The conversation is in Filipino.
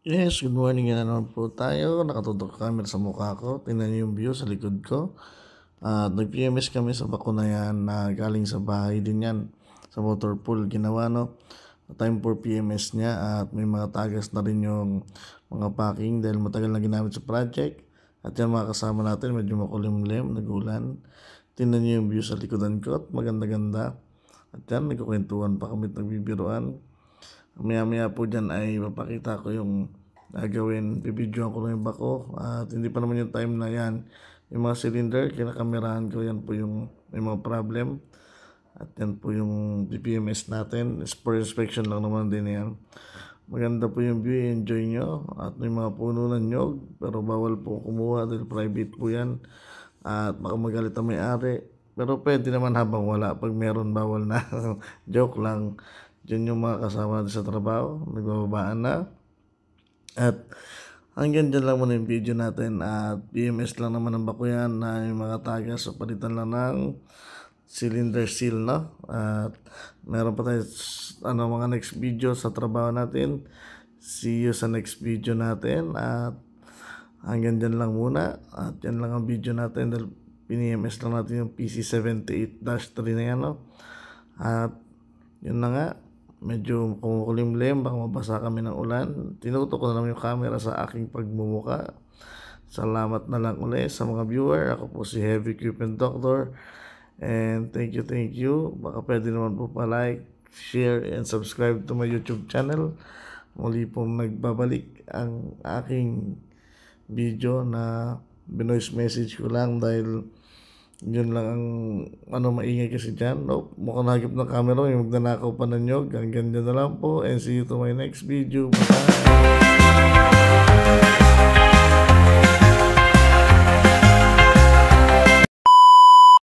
Yes, good morning na naman po tayo. Nakatutok camera sa mukha ko. Tingnan niyo yung view sa likod ko. At nag-PMS kami sa Bakunayan na galing sa bahay din yan. Sa motor pool ginawa, no? Time for PMS niya at may mga tagas na rin yung mga packing dahil matagal na ginamit sa project. At yan mga kasama natin, medyo makulimlim, nagulan. Tingnan niyo yung view sa likodan ko at maganda-ganda. At yan, nagkukwentuhan pa kami at nagbibiruan. Maya-maya po dyan ay mapakita ko yung gagawin. Bibidyoan ko lang yung bako. At hindi pa naman yung time na yan. Yung mga cylinder, kinakamerahan ko. Yan po yung may mga problem. At yan po yung PPMS natin. For inspection lang naman din yan. Maganda po yung view. Enjoy nyo. At may mga puno ng nyog. Pero bawal po kumuha dahil private po yan. At baka magalit ang may-ari. Pero pwede naman habang wala. Pag meron, bawal na. Joke lang. Diyan yung mga kasama natin sa trabaho. Nagbababaan na. At hanggang dyan lang muna yung video natin. At PMS lang naman ang bako yan na yung mga tagas. So palitan lang ng cylinder seal, no? At meron pa tayo mga next video sa trabaho natin. See you sa next video natin. At hanggang dyan lang muna. At yan lang ang video natin dahil PMS lang natin yung PC78-3 na yan, no? At yun na nga, medyo kumukulimlim, baka mabasa kami ng ulan. Tinutok ko na lang yung camera sa aking pagmumuka. Salamat na lang ulit sa mga viewer. Ako po si Heavy Equipment Doctor. And thank you. Baka pwede naman po pa-like, share, and subscribe to my YouTube channel. Muli pong nagbabalik ang aking video na binoise message ko lang dahil yun lang ang maingay kasi dyan. Nope, mukhang nagip ng camera yung magnanakaw pa ng nyog. Hanggang dyan na lang po and see you to my next video. Bye!